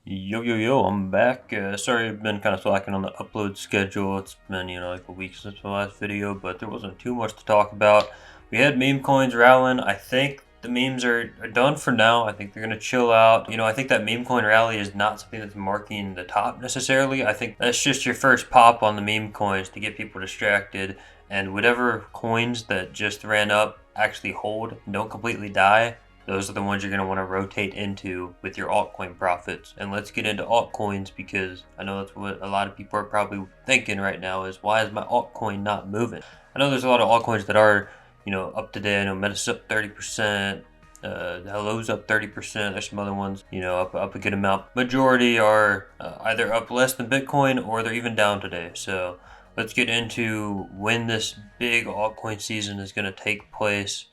Yo, I'm back. Sorry I've been kind of slacking on the upload schedule. It's been, like a week since my last video, but there wasn't too much to talk about. We had meme coins rallying. I think the memes are done for now. I think they're going to chill out. I think that meme coin rally is not something that's marking the top necessarily. I think that's just your first pop on the meme coins to get people distracted. And whatever coins that just ran up actually hold, don't completely die. Those are the ones you're going to want to rotate into with your altcoin profits. And let's get into altcoins because I know that's what a lot of people are probably thinking right now is, why is my altcoin not moving? I know there's a lot of altcoins that are, up today. I know Meta's up 30%, Hello's up 30%. There's some other ones, up a good amount. Majority are either up less than Bitcoin or they're even down today. So let's get into when this big altcoin season is going to take place.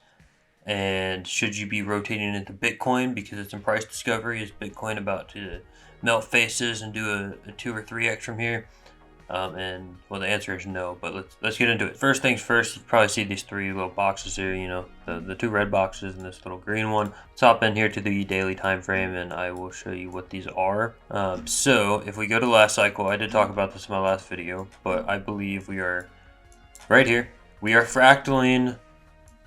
And should you be rotating into Bitcoin because it's in price discovery? Is Bitcoin about to melt faces and do a 2 or 3x from here? And well, the answer is no, but let's get into it. First things first, you probably see these three little boxes here, the two red boxes and this little green one. Let's hop in here to the daily time frame and I will show you what these are. So if we go to last cycle, I did talk about this in my last video, but I believe we are right here. We are fractaling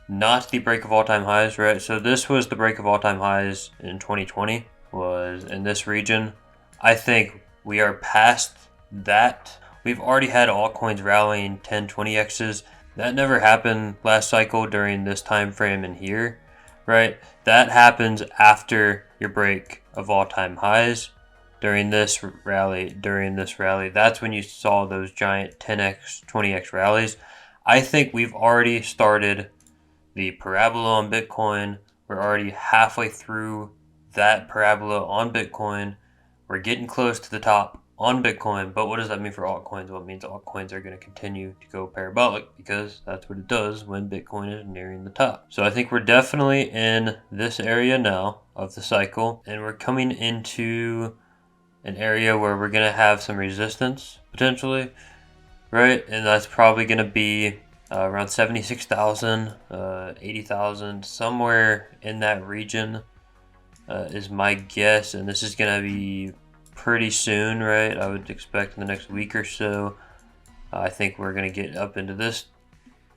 not the break of all-time highs, right? So this was the break of all-time highs in 2020, was in this region. I think we are past that. We've already had altcoins rallying 10, 20x's. That never happened last cycle during this time frame in here, right? That happens after your break of all-time highs. During this rally, that's when you saw those giant 10x, 20x rallies. I think we've already started the parabola on Bitcoin. We're already halfway through that parabola on Bitcoin. We're getting close to the top on Bitcoin, but what does that mean for altcoins? Well, it means altcoins are going to continue to go parabolic because that's what it does when Bitcoin is nearing the top. So I think we're definitely in this area now of the cycle, and we're coming into an area where we're going to have some resistance potentially, right? And that's probably going to be around 76,000, 80,000, somewhere in that region is my guess. And this is going to be pretty soon, right? I would expect in the next week or so. I think we're going to get up into this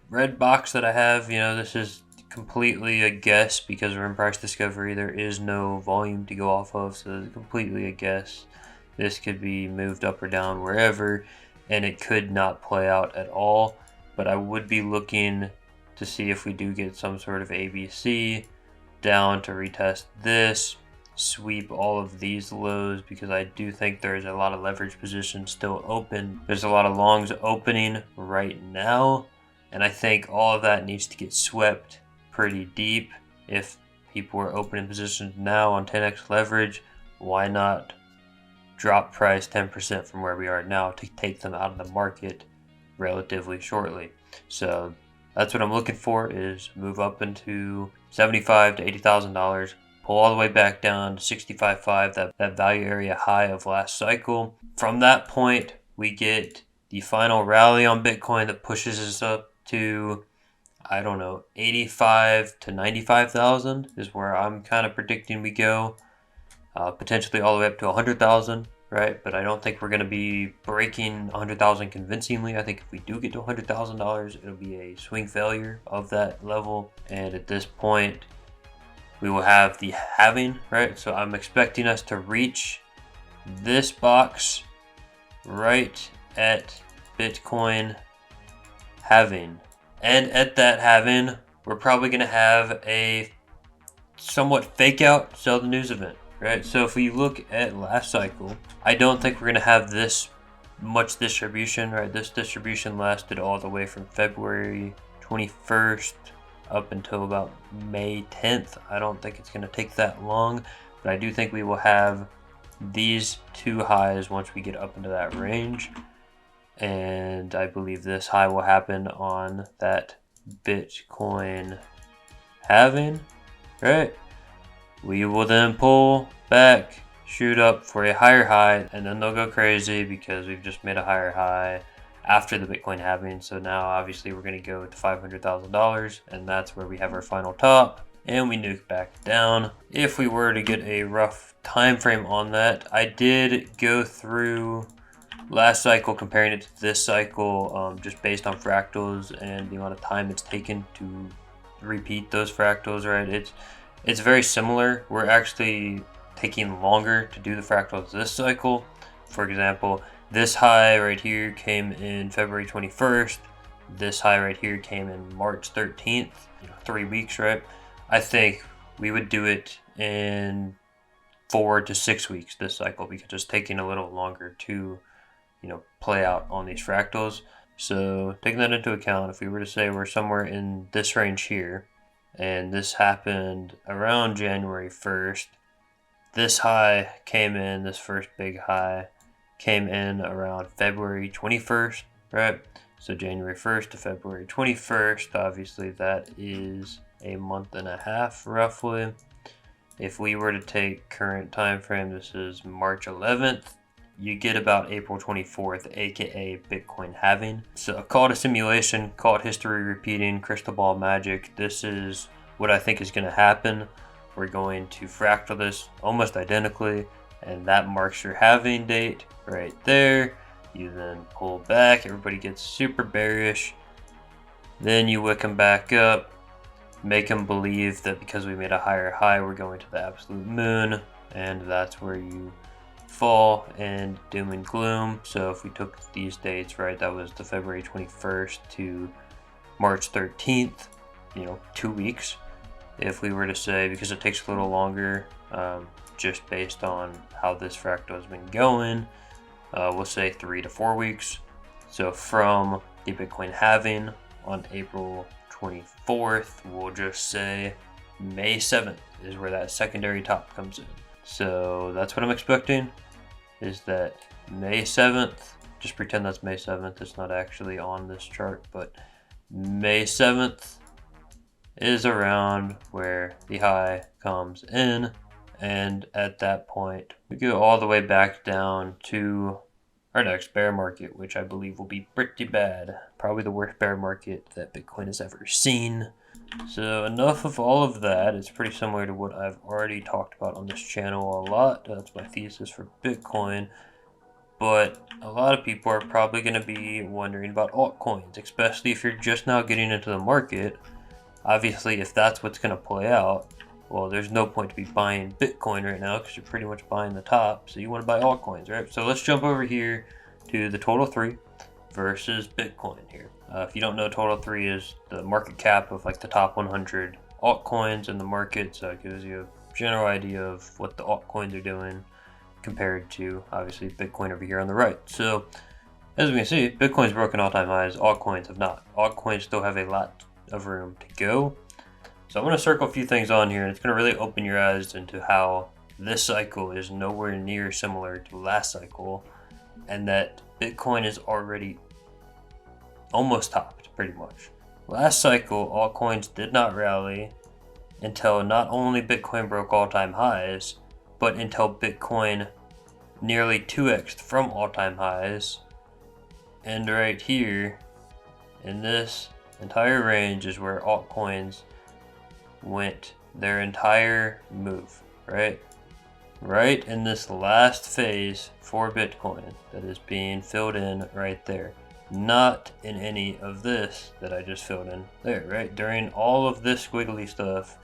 red box that I have. This is completely a guess because we're in price discovery. There is no volume to go off of, so it's completely a guess. This could be moved up or down wherever, and it could not play out at all. But I would be looking to see if we do get some sort of ABC down to retest this, sweep all of these lows, because I do think there's a lot of leverage positions still open. There's a lot of longs opening right now, and I think all of that needs to get swept pretty deep. If people are opening positions now on 10x leverage, why not drop price 10% from where we are now to take them out of the market relatively shortly? So that's what I'm looking for, is move up into $75,000 to $80,000, pull all the way back down to 65.5, that value area high of last cycle. From that point, we get the final rally on Bitcoin that pushes us up to, I don't know, 85 to 95,000 is where I'm kind of predicting we go. Potentially all the way up to 100,000. Right, but I don't think we're going to be breaking 100,000 convincingly. I think if we do get to $100,000, it'll be a swing failure of that level. And at this point, we will have the halving, right? So I'm expecting us to reach this box right at Bitcoin halving. And at that halving, we're probably going to have a somewhat fake out sell the news event. Right, so if we look at last cycle, I don't think we're going to have this much distribution, right? This distribution lasted all the way from February 21st up until about May 10th. I don't think it's going to take that long, but I do think we will have these two highs once we get up into that range. And I believe this high will happen on that Bitcoin halving, right? We will then pull back, shoot up for a higher high, and then they'll go crazy because we've just made a higher high after the Bitcoin halving. So now obviously we're going to go to $500,000, and that's where we have our final top. and we nuke back down. If we were to get a rough time frame on that, I did go through last cycle comparing it to this cycle, just based on fractals and the amount of time it's taken to repeat those fractals, right? It's very similar. We're actually taking longer to do the fractals this cycle. For example, this high right here came in February 21st. This high right here came in March 13th, 3 weeks, right? I think we would do it in 4 to 6 weeks this cycle because it's taking a little longer to, play out on these fractals. So taking that into account, if we were to say we're somewhere in this range here, and this happened around January 1st, this high came in, this first big high came in around February 21st, right? So January 1st to February 21st, obviously that is a month and a half roughly. If we were to take current time frame, this is March 11th, you get about April 24th, aka Bitcoin halving. So call it a simulation, call it history repeating, crystal ball magic. This is what I think is going to happen. We're going to fractal this almost identically, and that marks your halving date right there. You then pull back, everybody gets super bearish. Then you wick them back up, make them believe that because we made a higher high, we're going to the absolute moon, and that's where you fall and doom and gloom. So if we took these dates, right, that was the February 21st to March 13th, 2 weeks. If we were to say, because it takes a little longer, just based on how this fractal has been going, we'll say 3 to 4 weeks. So from the Bitcoin halving on April 24th, we'll just say May 7th is where that secondary top comes in. So that's what I'm expecting, is that May 7th, just pretend that's May 7th, it's not actually on this chart, but May 7th is around where the high comes in, and at that point we go all the way back down to our next bear market, which I believe will be pretty bad, probably the worst bear market that Bitcoin has ever seen. So enough of all of that. It's pretty similar to what I've already talked about on this channel a lot. That's my thesis for Bitcoin. But a lot of people are probably going to be wondering about altcoins, especially if you're just now getting into the market. Obviously, if that's what's going to play out, well, there's no point to be buying Bitcoin right now because you're pretty much buying the top. So you want to buy altcoins, right? So let's jump over here to the total 3 versus Bitcoin here. If you don't know, total 3 is the market cap of like the top 100 altcoins in the market. So it gives you a general idea of what the altcoins are doing compared to obviously Bitcoin over here on the right. So as we can see, Bitcoin's broken all-time highs, altcoins have not. Altcoins still have a lot of room to go. So I'm going to circle a few things on here, and it's going to really open your eyes into how this cycle is nowhere near similar to last cycle, and that Bitcoin is already almost topped pretty much. Last cycle, altcoins did not rally until not only Bitcoin broke all-time highs, but until Bitcoin nearly 2x'd from all-time highs. And right here in this entire range is where altcoins went their entire move, right? Right in this last phase for Bitcoin that is being filled in right there. Not in any of this that I just filled in there, right? During all of this squiggly stuff,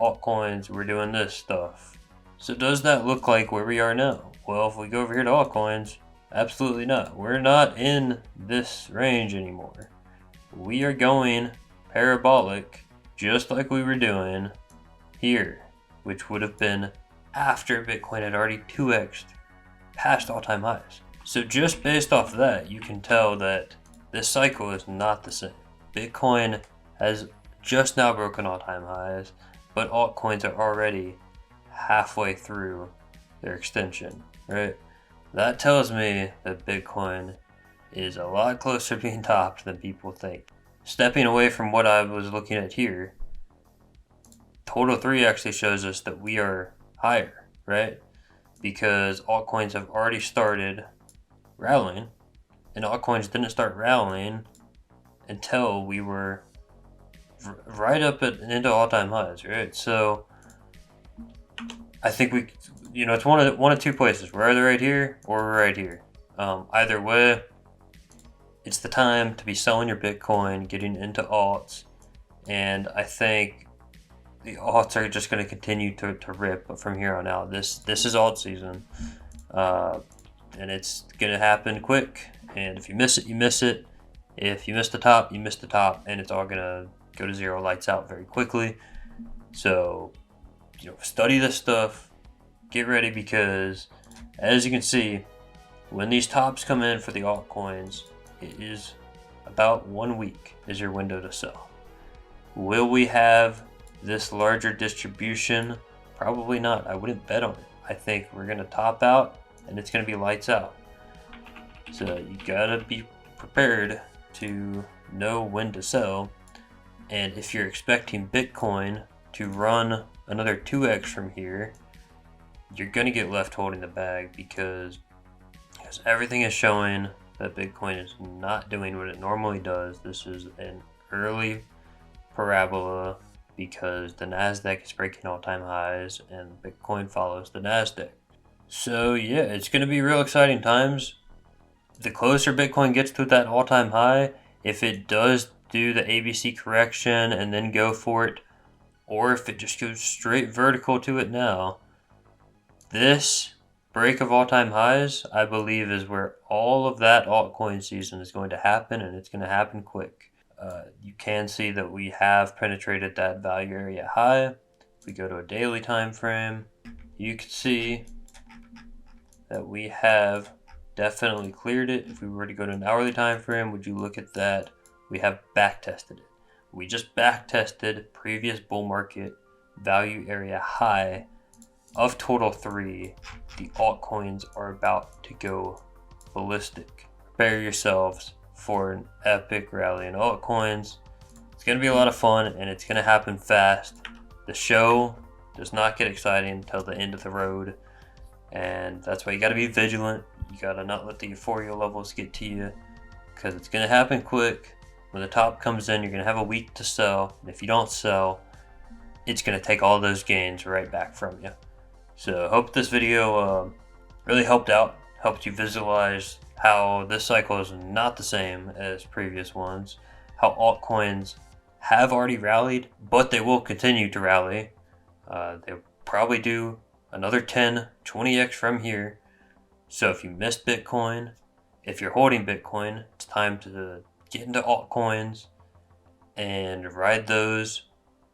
altcoins were doing this stuff. So does that look like where we are now? Well, if we go over here to altcoins, absolutely not. We're not in this range anymore. We are going parabolic, just like we were doing here, which would have been after Bitcoin had already 2x'd past all-time highs. So just based off that, you can tell that this cycle is not the same. Bitcoin has just now broken all-time highs, but altcoins are already halfway through their extension, right? That tells me that Bitcoin is a lot closer to being topped than people think. Stepping away from what I was looking at here, total 3 actually shows us that we are higher, right? Because altcoins have already started rallying, and altcoins didn't start rallying until we were right up into all-time highs, right? So I think it's one of two places. We're either right here or we're right here. Either way, it's the time to be selling your Bitcoin, getting into alts, and I think the alts are just going to continue to rip from here on out. This is alt season, and it's going to happen quick. And if you miss it, you miss it. If you miss the top, you miss the top, and it's all going to go to zero, lights out very quickly. So, study this stuff, get ready, because as you can see, when these tops come in for the altcoins, it is about 1 week is your window to sell. Will we have this larger distribution? Probably not. I wouldn't bet on it. I think we're going to top out and it's going to be lights out. So you got to be prepared to know when to sell. And if you're expecting Bitcoin to run another 2x from here, you're going to get left holding the bag, because everything is showing that Bitcoin is not doing what it normally does. This is an early parabola because the NASDAQ is breaking all-time highs and Bitcoin follows the NASDAQ. So yeah, it's going to be real exciting times. The closer Bitcoin gets to that all-time high, if it does do the ABC correction and then go for it, or if it just goes straight vertical to it now, this break of all-time highs, I believe, is where all of that altcoin season is going to happen, and it's going to happen quick. You can see that we have penetrated that value area high. If we go to a daily time frame, you can see that we have definitely cleared it. If we were to go to an hourly time frame, would you look at that? We have back tested it. We just back tested previous bull market value area high of total 3. The altcoins are about to go ballistic. Prepare yourselves for an epic rally in altcoins. It's going to be a lot of fun, and it's going to happen fast. The show does not get exciting until the end of the road, and that's why you got to be vigilant. You got to not let the euphoria levels get to you, because it's going to happen quick. When the top comes in, you're going to have a week to sell, and if you don't sell, it's going to take all those gains right back from you. So I hope this video really helped you visualize how this cycle is not the same as previous ones, how altcoins have already rallied, but they will continue to rally. They'll probably do another 10, 20x from here. So if you missed Bitcoin, if you're holding Bitcoin, it's time to get into altcoins and ride those.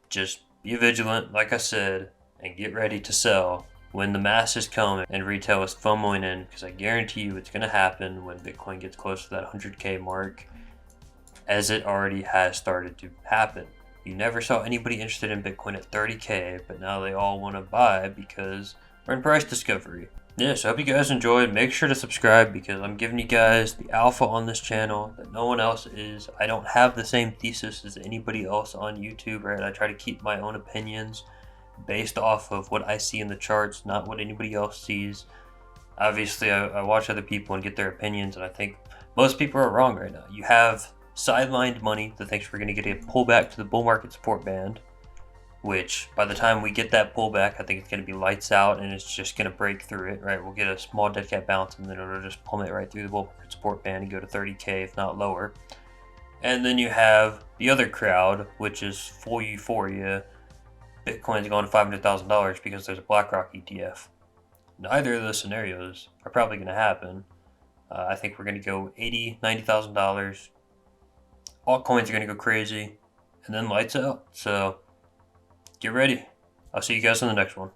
Just be vigilant, like I said, and get ready to sell when the masses come and retail is FOMOing in, because I guarantee you it's going to happen when Bitcoin gets close to that 100K mark, as it already has started to happen. You never saw anybody interested in Bitcoin at 30K, but now they all want to buy because we're in price discovery. Yeah, so I hope you guys enjoyed. Make sure to subscribe, because I'm giving you guys the alpha on this channel that no one else is. I don't have the same thesis as anybody else on YouTube, right? I try to keep my own opinions based off of what I see in the charts, not what anybody else sees. Obviously, I watch other people and get their opinions, and I think most people are wrong right now. You have sidelined money that thinks we're going to get a pullback to the bull market support band, which by the time we get that pullback, I think it's going to be lights out, and it's just going to break through it, right? We'll get a small dead cat bounce, and then it'll just plummet right through the bull market support band and go to 30K, if not lower. And then you have the other crowd, which is full euphoria. Bitcoin's going to $500,000 because there's a BlackRock ETF. Neither of those scenarios are probably going to happen. I think we're going to go $80,000, $90,000. Altcoins are going to go crazy, and then lights out. So get ready. I'll see you guys in the next one.